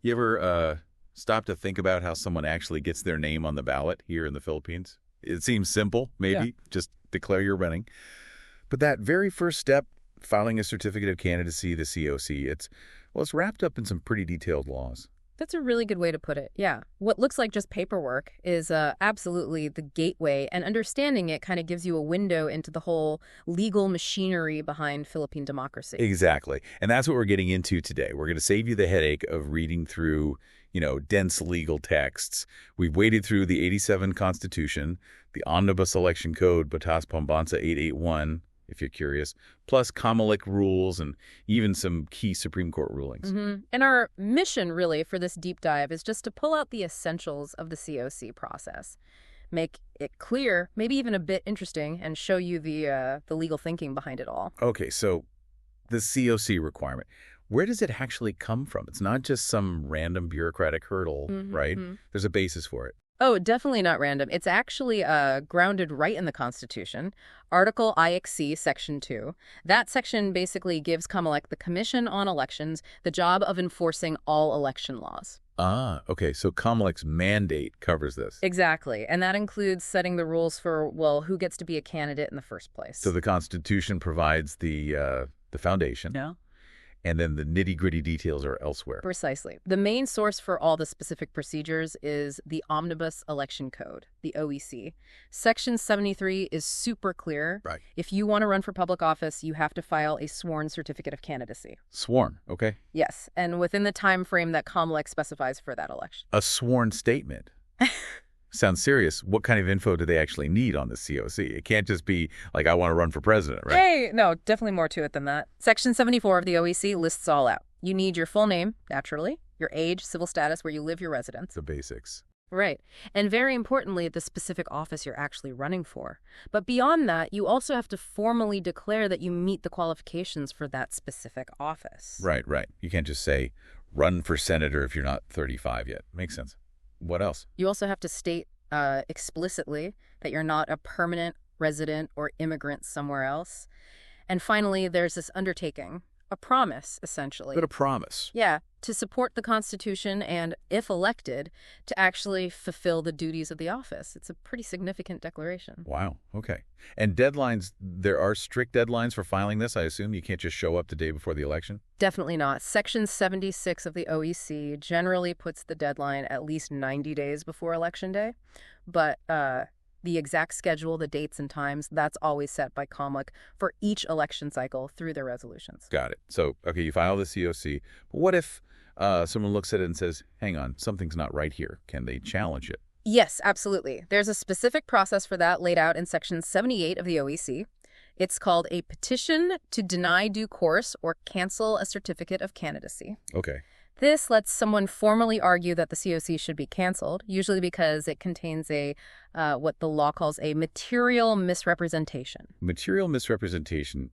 You ever stop to think about how someone actually gets their name on the ballot here in the Philippines? It seems simple, Yeah. maybe, just declare you're running. But that very first step, filing a certificate of candidacy, the COC, it's wrapped up in some pretty detailed laws. That's a really good way to put it. Yeah. What looks like just paperwork is absolutely the gateway, and understanding it kind of gives you a window into the whole legal machinery behind Philippine democracy. Exactly. And that's what we're getting into today. We're going to save you the headache of reading through, dense legal texts. We've waded through the 87 Constitution, the Omnibus Election Code, Batas Pambansa 881, if you're curious, plus Kamalik rules and even some key Supreme Court rulings. And our mission, really, for this deep dive is just to pull out the essentials of the COC process, make it clear, maybe even a bit interesting, and show you the legal thinking behind it all. Okay, so the COC requirement, where does it actually come from? It's not just some random bureaucratic hurdle, right? There's a basis for it. Oh, definitely not random. It's actually grounded right in the Constitution. Article IXC, Section 2. That section basically gives Comelec, the Commission on Elections, the job of enforcing all election laws. Ah, okay, so Comelec's mandate covers this. Exactly. And that includes setting the rules for, well, who gets to be a candidate in the first place. So the Constitution provides the foundation. Yeah. And then the nitty-gritty details are elsewhere. Precisely. The main source for all the specific procedures is the Omnibus Election Code, the OEC. Section 73 is super clear. Right. If you want to run for public office, you have to file a sworn certificate of candidacy. Sworn, okay? Yes, and within the time frame that COMELEC specifies for that election. A sworn statement. Sounds serious. What kind of info do they actually need on the COC? It can't just be like, I want to run for president, right? Hey, no, definitely more to it than that. Section 74 of the OEC lists all out. You need your full name, naturally, your age, civil status, where you live, your residence. The basics. Right. And very importantly, the specific office you're actually running for. But beyond that, you also have to formally declare that you meet the qualifications for that specific office. Right. You can't just say, run for senator if you're not 35 yet. Makes sense. What else? You also have to state explicitly that you're not a permanent resident or immigrant somewhere else. And finally, there's this undertaking, a promise, essentially. But a promise. Yeah, to support the Constitution and, if elected, to actually fulfill the duties of the office. It's a pretty significant declaration. Wow. Okay. And deadlines, there are strict deadlines for filing this, I assume? You can't just show up the day before the election? Definitely not. Section 76 of the OEC generally puts the deadline at least 90 days before Election Day. But the exact schedule, the dates and times, that's always set by COMELEC for each election cycle through their resolutions. Got it. So, okay, you file the COC. But what if someone looks at it and says, hang on, something's not right here? Can they challenge it? Yes, absolutely. There's a specific process for that laid out in Section 78 of the OEC. It's called a petition to deny due course or cancel a certificate of candidacy. Okay. This lets someone formally argue that the COC should be canceled, usually because it contains a what the law calls a material misrepresentation. Material misrepresentation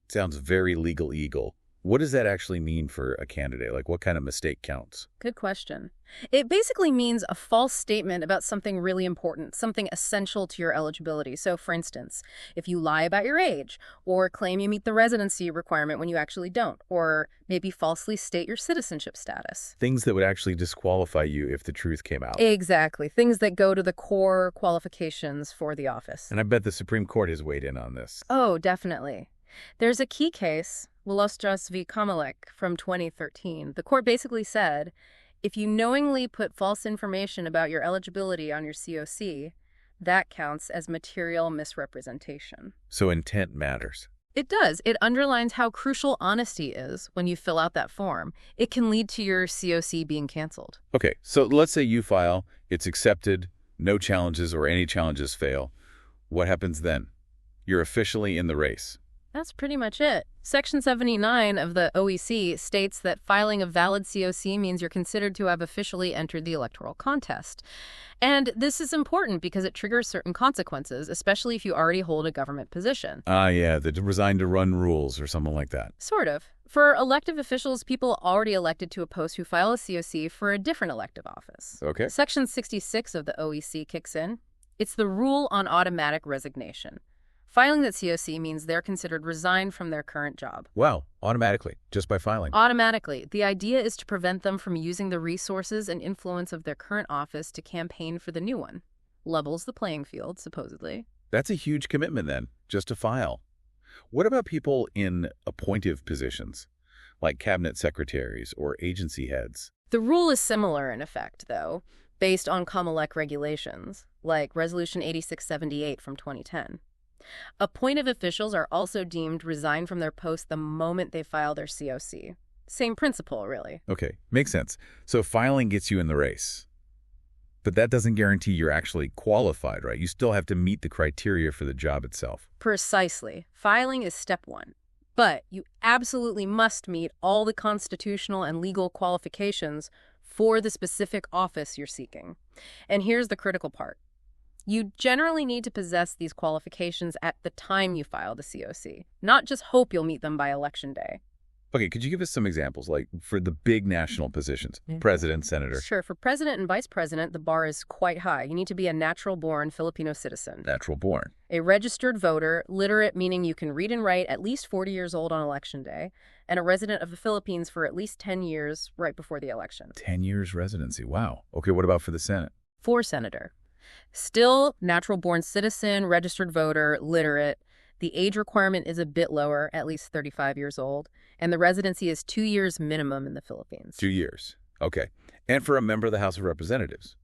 sounds very legal. What does that actually mean for a candidate? Like, what kind of mistake counts? Good question. It basically means a false statement about something really important, something essential to your eligibility. So, for instance, if you lie about your age, or claim you meet the residency requirement when you actually don't, or maybe falsely state your citizenship status. Things that would actually disqualify you if the truth came out. Exactly. Things that go to the core qualifications for the office. And I bet the Supreme Court has weighed in on this. Oh, definitely. There's a key case, Wilostras v. Comelec from 2013. The court basically said, if you knowingly put false information about your eligibility on your COC, that counts as material misrepresentation. So intent matters. It does. It underlines how crucial honesty is when you fill out that form. It can lead to your COC being canceled. Okay, so let's say you file, it's accepted, no challenges or any challenges fail. What happens then? You're officially in the race. That's pretty much it. Section 79 of the OEC states that filing a valid COC means you're considered to have officially entered the electoral contest. And this is important because it triggers certain consequences, especially if you already hold a government position. Yeah, the resign to run rules or something like that. Sort of. For elective officials, people already elected to a post who file a COC for a different elective office. Okay. Section 66 of the OEC kicks in. It's the rule on automatic resignation. Filing that COC means they're considered resigned from their current job. Wow, automatically, just by filing. Automatically. The idea is to prevent them from using the resources and influence of their current office to campaign for the new one. Levels the playing field, supposedly. That's a huge commitment then, just to file. What about people in appointive positions, like cabinet secretaries or agency heads? The rule is similar in effect, though, based on COMELEC regulations, like Resolution 8678 from 2010. Appointive officials are also deemed resigned from their post the moment they file their COC. Same principle, really. Okay, makes sense. So filing gets you in the race. But that doesn't guarantee you're actually qualified, right? You still have to meet the criteria for the job itself. Precisely. Filing is step one. But you absolutely must meet all the constitutional and legal qualifications for the specific office you're seeking. And here's the critical part. You generally need to possess these qualifications at the time you file the COC, not just hope you'll meet them by election day. Okay, could you give us some examples, like for the big national positions, president, senator? Sure. For president and vice president, the bar is quite high. You need to be a natural-born Filipino citizen. Natural born. A registered voter, literate meaning you can read and write, at least 40 years old on election day, and a resident of the Philippines for at least 10 years right before the election. 10 years residency, wow. Okay, what about for the Senate? For senator. Still natural-born citizen, registered voter, literate. The age requirement is a bit lower, at least 35 years old, and the residency is 2 years minimum in the Philippines. 2 years. Okay. And for a member of the House of Representatives,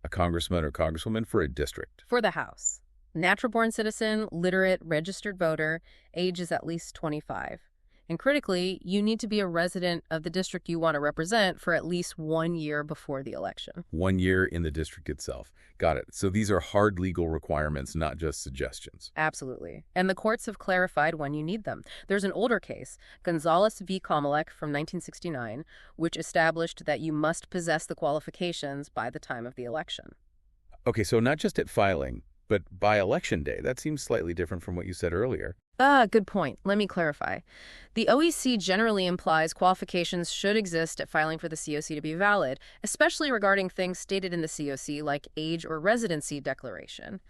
a congressman or congresswoman for a district. For the House. Natural-born citizen, literate, registered voter, age is at least 25. And critically, you need to be a resident of the district you want to represent for at least 1 year before the election. 1 year in the district itself. Got it. So these are hard legal requirements, not just suggestions. Absolutely. And the courts have clarified when you need them. There's an older case, Gonzalez v. Comelec from 1969, which established that you must possess the qualifications by the time of the election. Okay, so not just at filing, but by election day. That seems slightly different from what you said earlier. Good point. Let me clarify. The OEC generally implies qualifications should exist at filing for the COC to be valid, especially regarding things stated in the COC like age or residency declaration.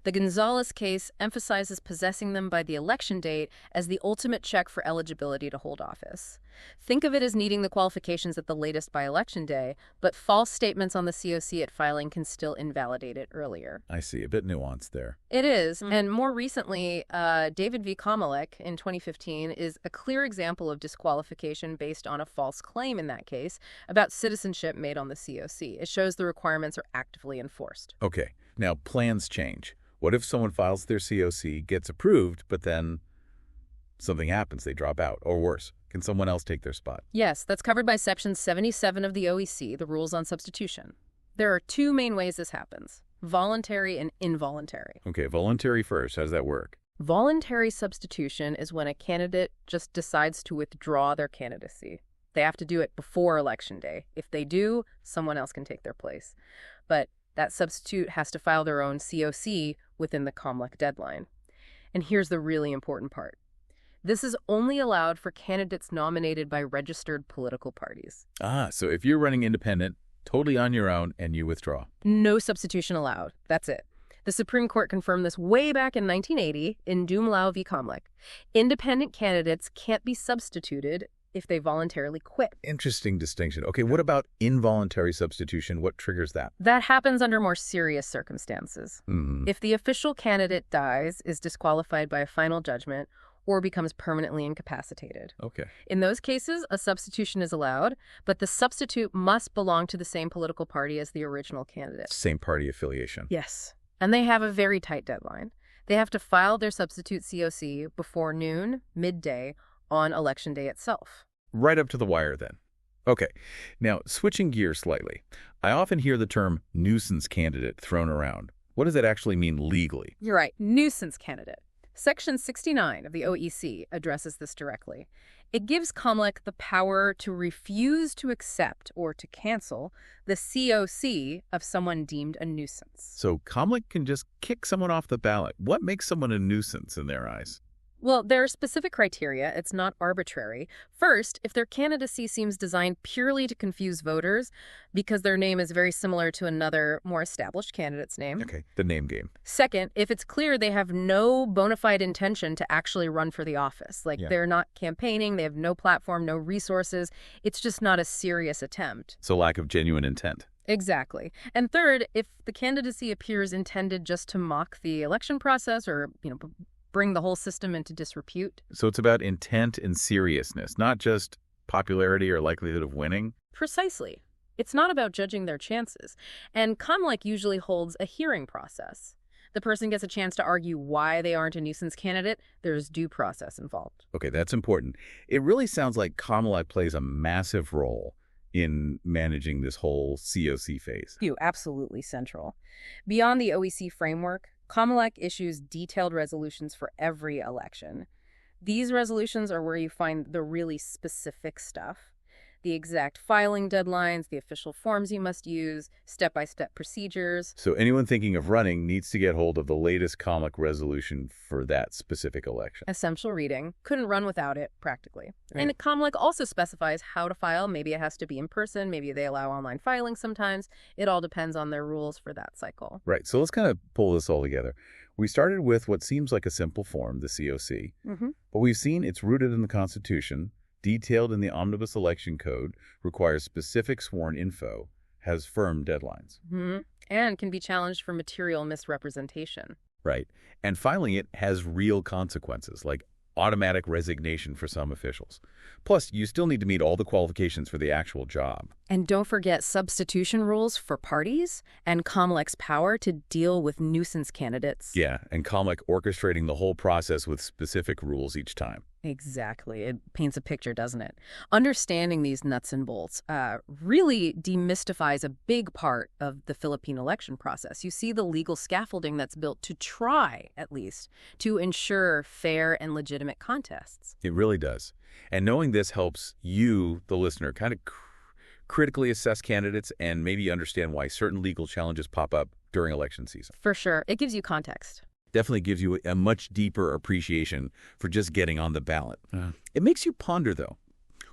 The Gonzalez case emphasizes possessing them by the election date as the ultimate check for eligibility to hold office. Think of it as needing the qualifications at the latest by election day, but false statements on the COC at filing can still invalidate it earlier. I see. A bit nuanced there. It is. And more recently, David v. Comelec in 2015 is a clear example of disqualification based on a false claim in that case about citizenship made on the COC. It shows the requirements are actively enforced. Okay. Now, plans change. What if someone files their COC, gets approved, but then something happens, they drop out, or worse? Can someone else take their spot? Yes, that's covered by Section 77 of the OEC, the Rules on Substitution. There are two main ways this happens, voluntary and involuntary. Okay, voluntary first. How does that work? Voluntary substitution is when a candidate just decides to withdraw their candidacy. They have to do it before Election Day. If they do, someone else can take their place. But that substitute has to file their own COC within the COMELEC deadline. And here's the really important part. This is only allowed for candidates nominated by registered political parties. So if you're running independent, totally on your own, and you withdraw. No substitution allowed. That's it. The Supreme Court confirmed this way back in 1980 in Dumlao v. Comelec. Independent candidates can't be substituted if they voluntarily quit. Interesting distinction. Okay, what about involuntary substitution? What triggers that? That happens under more serious circumstances. If the official candidate dies, is disqualified by a final judgment, or becomes permanently incapacitated. Okay. In those cases, a substitution is allowed, but the substitute must belong to the same political party as the original candidate. Same party affiliation. Yes. And they have a very tight deadline. They have to file their substitute COC before noon, midday, on Election Day itself. Right up to the wire then. Okay. Now, switching gears slightly, I often hear the term nuisance candidate thrown around. What does that actually mean legally? You're right. Nuisance candidate. Section 69 of the OEC addresses this directly. It gives COMELEC the power to refuse to accept or to cancel the COC of someone deemed a nuisance. So COMELEC can just kick someone off the ballot. What makes someone a nuisance in their eyes? Well, there are specific criteria. It's not arbitrary. First, if their candidacy seems designed purely to confuse voters because their name is very similar to another, more established candidate's name. Okay, the name game. Second, if it's clear they have no bona fide intention to actually run for the office, like Yeah. they're not campaigning, they have no platform, no resources, it's just not a serious attempt. So lack of genuine intent. Exactly. And third, if the candidacy appears intended just to mock the election process or, bring the whole system into disrepute. So it's about intent and seriousness, not just popularity or likelihood of winning. Precisely. It's not about judging their chances. And COMLEC usually holds a hearing process. The person gets a chance to argue why they aren't a nuisance candidate. There's due process involved. Okay, that's important. It really sounds like Kamala plays a massive role in managing this whole COC phase. Absolutely central. Beyond the OEC framework, COMELEC issues detailed resolutions for every election. These resolutions are where you find the really specific stuff. The exact filing deadlines, the official forms you must use, step-by-step procedures. So anyone thinking of running needs to get hold of the latest COMLEC resolution for that specific election. Essential reading. Couldn't run without it, practically. Right. And COMLEC also specifies how to file. Maybe it has to be in person. Maybe they allow online filing sometimes. It all depends on their rules for that cycle. Right, so let's kind of pull this all together. We started with what seems like a simple form, the COC, but we've seen it's rooted in the Constitution, detailed in the Omnibus Election Code, requires specific sworn info, has firm deadlines. And can be challenged for material misrepresentation. Right. And filing it has real consequences, like automatic resignation for some officials. Plus, you still need to meet all the qualifications for the actual job. And don't forget substitution rules for parties and COMELEC's power to deal with nuisance candidates. Yeah, and COMLEC orchestrating the whole process with specific rules each time. Exactly. It paints a picture, doesn't it? Understanding these nuts and bolts really demystifies a big part of the Philippine election process. You see the legal scaffolding that's built to try, at least, to ensure fair and legitimate contests. It really does. And knowing this helps you, the listener, kind of critically assess candidates and maybe understand why certain legal challenges pop up during election season. For sure. It gives you context. Definitely gives you a much deeper appreciation for just getting on the ballot. It makes you ponder, though.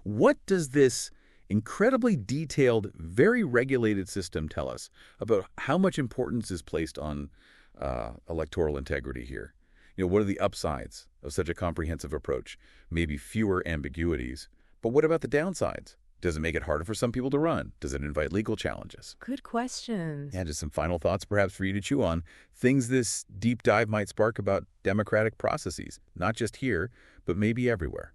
What does this incredibly detailed, very regulated system tell us about how much importance is placed on electoral integrity here? What are the upsides of such a comprehensive approach? Maybe fewer ambiguities. But what about the downsides? Does it make it harder for some people to run? Does it invite legal challenges? Good questions. Yeah, just some final thoughts perhaps for you to chew on. Things this deep dive might spark about democratic processes, not just here, but maybe everywhere.